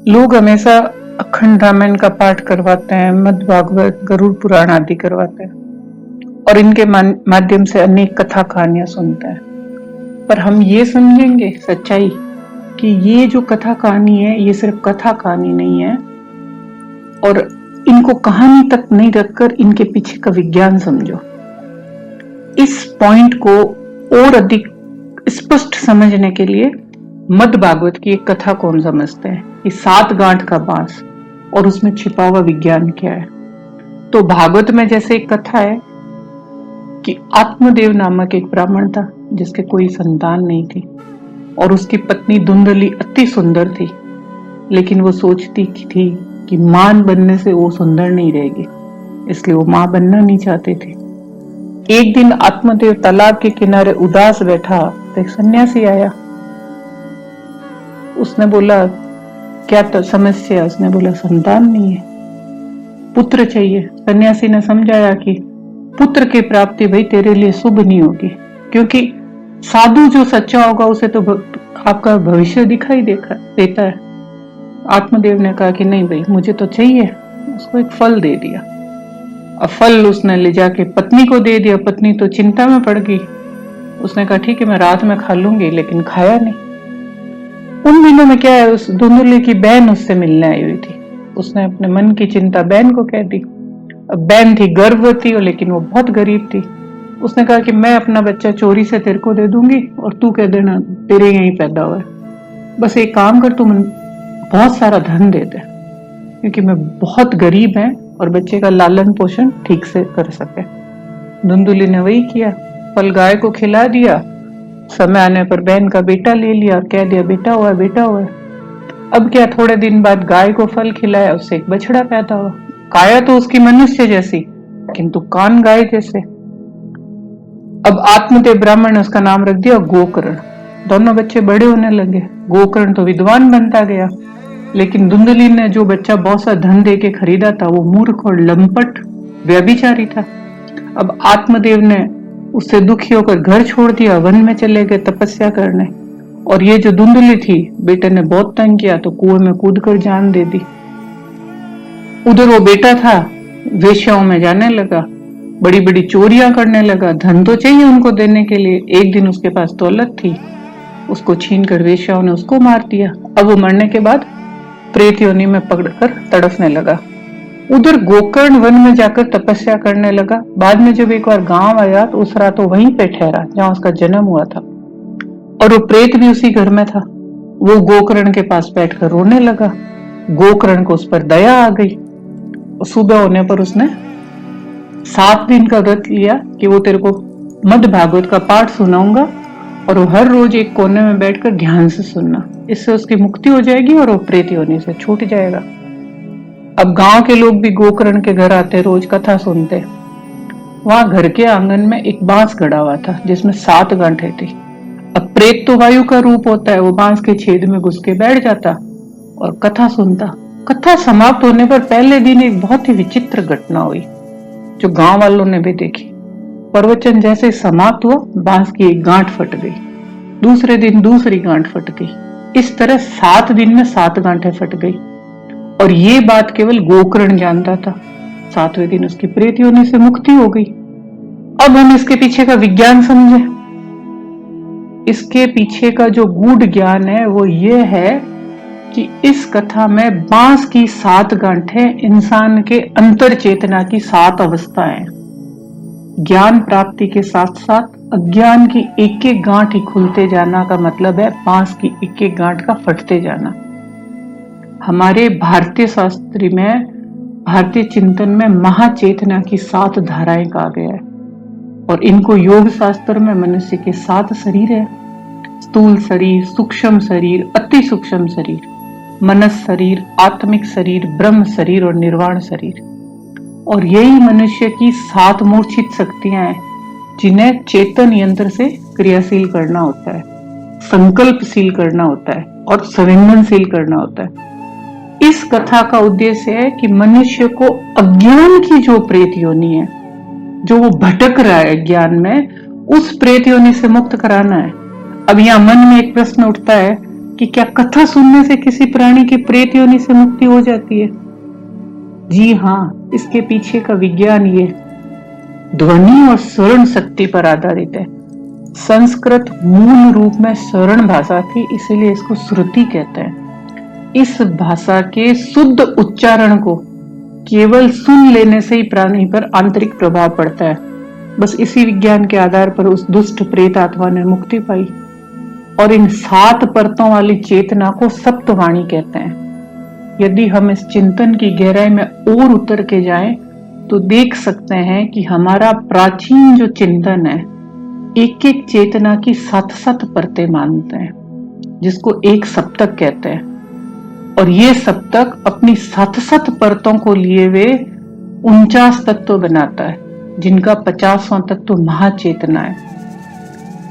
लोग हमेशा अखंड रामायण का पाठ करवाते हैं, मद् भागवत, गरुड़ पुराण आदि करवाते हैं और इनके माध्यम से अनेक कथा कहानियां सुनते हैं। पर हम ये समझेंगे सच्चाई कि ये जो कथा कहानी है ये सिर्फ कथा कहानी नहीं है, और इनको कहानी तक नहीं रखकर इनके पीछे का विज्ञान समझो। इस पॉइंट को और अधिक स्पष्ट समझने के लिए मद् भागवत की एक कथा को हम समझते हैं कि 7 गांठ का बांस और उसमें छिपा हुआ विज्ञान क्या है। तो भागवत में जैसे एक कथा है कि आत्मदेव नामक एक ब्राह्मण था जिसके कोई संतान नहीं थी और उसकी पत्नी धुंधली अति सुंदर थी, लेकिन वो सोचती थी कि मां बनने से वो सुंदर नहीं रहेगी, इसलिए वो मां बनना नहीं चाहते थे। एक दिन आत्मदेव तालाब के किनारे उदास बैठा तो एक सन्यासी आया। उसने बोला, क्या तो समस्या? उसने बोला, संतान नहीं है, पुत्र चाहिए। सन्यासी ने समझाया कि पुत्र की प्राप्ति भाई तेरे लिए शुभ नहीं होगी, क्योंकि साधु जो सच्चा होगा उसे तो आपका भविष्य दिखाई देता है। आत्मदेव ने कहा कि नहीं भाई, मुझे तो चाहिए। उसको एक फल दे दिया। अब फल उसने ले जाके पत्नी को दे दिया। पत्नी तो चिंता में पड़ गई। उसने कहा ठीक है, मैं रात में खा लूंगी, लेकिन खाया नहीं। उन दिनों में क्या है, उस धुंधली की बहन उससे मिलने आई हुई थी। उसने अपने मन की चिंता बहन को कह दी। अब बहन थी गर्भवती, लेकिन वो बहुत गरीब थी। उसने कहा कि मैं अपना बच्चा चोरी से तेरे को दे दूंगी और तू कह देना तेरे यहीं पैदा हुआ है। बस एक काम कर, तू बहुत सारा धन दे दे, क्योंकि मैं बहुत गरीब है और बच्चे का लालन पोषण ठीक से कर सके। धुंधली ने वही किया। फल गाय को खिला दिया। समय आने पर बहन का बेटा ले लिया और कह दिया बेटा हुआ, बेटा हुआ। अब क्या, थोड़े दिन बाद गाय को फल खिलाया, उससे एक बछड़ा पैदा हुआ। काया तो उसकी मनुष्य जैसी, किंतु कान गाय जैसे। अब आत्मदेव ब्राह्मण ने उसका नाम रख दिया गोकर्ण। दोनों बच्चे बड़े होने लगे। गोकर्ण तो विद्वान बनता गया, लेकिन धुंधली ने जो बच्चा बहुत सा धन दे के खरीदा था वो मूर्ख और लंपट व्यभिचारी था। अब आत्मदेव ने उससे दुखी होकर घर छोड़ दिया, वन में चले गए तपस्या करने। और ये जो धुंधली थी, बेटे ने बहुत तंग किया तो कुएं में कूदकर जान दे दी। उधर वो बेटा था, वेश्याओं में जाने लगा, बड़ी बड़ी चोरियां करने लगा। धन तो चाहिए उनको देने के लिए। एक दिन उसके पास दौलत थी, उसको छीनकर वेश्याओं ने उसको मार दिया। अब वो मरने के बाद प्रेत योनि में पकड़कर तड़फने लगा। उधर गोकर्ण वन में जाकर तपस्या करने लगा। बाद में जब एक बार गांव आया तो उस रात वो वहीं पे ठहरा जहां उसका जन्म हुआ था, और वो प्रेत भी उसी घर में था। वो गोकर्ण के पास बैठकर रोने लगा। गोकर्ण को उस पर दया आ गई। सुबह होने पर उसने 7 दिन का व्रत लिया कि वो तेरे को मद् भागवत का पाठ सुनाऊंगा, और वो हर रोज एक कोने में बैठकर ध्यान से सुनना। इससे उसकी मुक्ति हो जाएगी और वो प्रेत योनि से छूट जाएगा। अब गांव के लोग भी गोकर्ण के घर आते, रोज कथा सुनते। वहां घर के आंगन में एक बांस गड़ा हुआ था जिसमें 7 गांठें थी। अब प्रेत तो वायु का रूप होता है, वो बांस के छेद में घुस के बैठ जाता और कथा सुनता। कथा समाप्त होने पर पहले दिन एक बहुत ही विचित्र घटना हुई जो गांव वालों ने भी देखी। प्रवचन जैसे समाप्त हुआ, बांस की एक गांठ फट गई। दूसरे दिन दूसरी गांठ फट गई। इस तरह 7 दिन में 7 गांठें फट गई, और ये बात केवल गोकर्ण जानता था। 7वें दिन उसकी प्रेत योनि से मुक्ति हो गई। अब हम इसके पीछे का विज्ञान समझे। इसके पीछे का जो गूढ़ ज्ञान है वो ये है कि इस कथा में बांस की 7 गांठें इंसान के अंतर चेतना की 7 अवस्थाएं। ज्ञान प्राप्ति के साथ साथ अज्ञान की एक एक गांठ ही खुलते जाना का मतलब है बांस की एक एक गांठ का फटते जाना। हमारे भारतीय शास्त्र में, भारतीय चिंतन में महाचेतना की 7 धाराएं कहा गया है, और इनको योग शास्त्र में मनुष्य के 7 शरीर है। स्थूल शरीर, सूक्ष्म शरीर, अति सूक्ष्म शरीर, मनस शरीर, आत्मिक शरीर, ब्रह्म शरीर और निर्वाण शरीर। और यही मनुष्य की 7 मूर्छित शक्तियां हैं जिन्हें चेतन यंत्र से क्रियाशील करना होता है, संकल्पशील करना होता है और संवेदनशील करना होता है। इस कथा का उद्देश्य है कि मनुष्य को अज्ञान की जो प्रेत योनि है, जो वो भटक रहा है ज्ञान में, उस प्रेत योनि से मुक्त कराना है। अब यहाँ मन में एक प्रश्न उठता है कि क्या कथा सुनने से किसी प्राणी की प्रेत योनि से मुक्ति हो जाती है? जी हाँ, इसके पीछे का विज्ञान ये ध्वनि और स्वरण शक्ति पर आधारित है। संस्कृत मूल रूप में स्वरण भाषा थी, इसीलिए इसको श्रुति कहते हैं। इस भाषा के शुद्ध उच्चारण को केवल सुन लेने से ही प्राणी पर आंतरिक प्रभाव पड़ता है। बस इसी विज्ञान के आधार पर उस दुष्ट प्रेत आत्मा ने मुक्ति पाई। और इन 7 परतों वाली चेतना को सप्तवाणी कहते हैं। यदि हम इस चिंतन की गहराई में और उतर के जाएं तो देख सकते हैं कि हमारा प्राचीन जो चिंतन है एक एक चेतना की 7-7 परतें मानते हैं, जिसको एक सप्तक कहते हैं। और ये सप्तक अपनी 7-7 परतों को लिए हुए 49 तत्व बनाता है, जिनका 50वां तत्व महाचेतना है।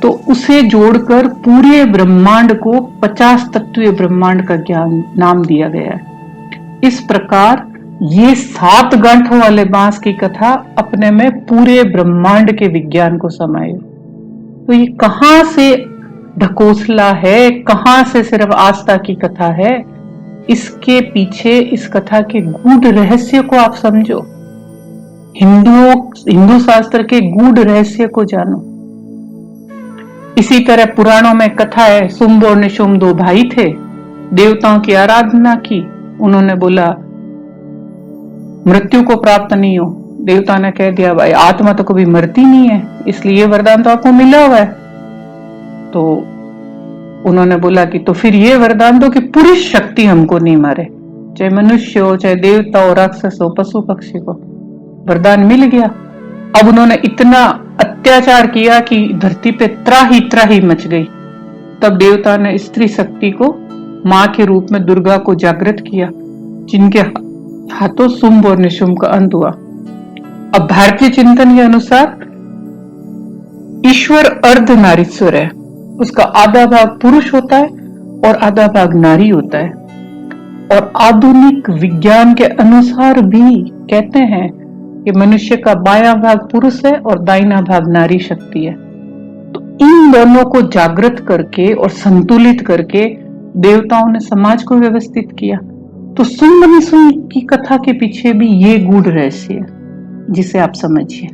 तो उसे जोड़कर पूरे ब्रह्मांड को 50 तत्वीय ब्रह्मांड का ज्ञान नाम दिया गया है। इस प्रकार ये 7 गांठों वाले बांस की कथा अपने में पूरे ब्रह्मांड के विज्ञान को समाये। तो ये कहां से ढकोसला है, कहां से सिर्फ आस्था की कथा है, इसके पीछे इस कथा के गूढ़ रहस्य को आप समझो। हिंदू शास्त्र के गूढ़ रहस्य को जानो। इसी तरह पुराणों में कथा है, शुंभ और निशुंभ 2 भाई थे, देवताओं की आराधना की। उन्होंने बोला मृत्यु को प्राप्त नहीं हो। देवता ने कह दिया भाई आत्मा तो कभी मरती नहीं है, इसलिए वरदान तो आपको मिला हुआ है। तो उन्होंने बोला कि तो फिर ये वरदान दो कि पूरी शक्ति हमको नहीं मारे, चाहे मनुष्य हो, चाहे देवता हो, राक्षस हो, पशु पक्षी को। वरदान मिल गया। अब उन्होंने इतना अत्याचार किया कि धरती पे त्राही मच गई। तब देवता ने स्त्री शक्ति को मां के रूप में दुर्गा को जागृत किया, जिनके हाथों शुंभ और निशुंभ का अंत हुआ। अब भारतीय चिंतन के अनुसार ईश्वर अर्ध नारीश्वर है, उसका आधा भाग पुरुष होता है और आधा भाग नारी होता है। और आधुनिक विज्ञान के अनुसार भी कहते हैं कि मनुष्य का बायां भाग पुरुष है और दाहिना भाग नारी शक्ति है। तो इन दोनों को जागृत करके और संतुलित करके देवताओं ने समाज को व्यवस्थित किया। तो शुंभ निशुंभ की कथा के पीछे भी ये गूढ़ रहस्य है, जिसे आप समझिए।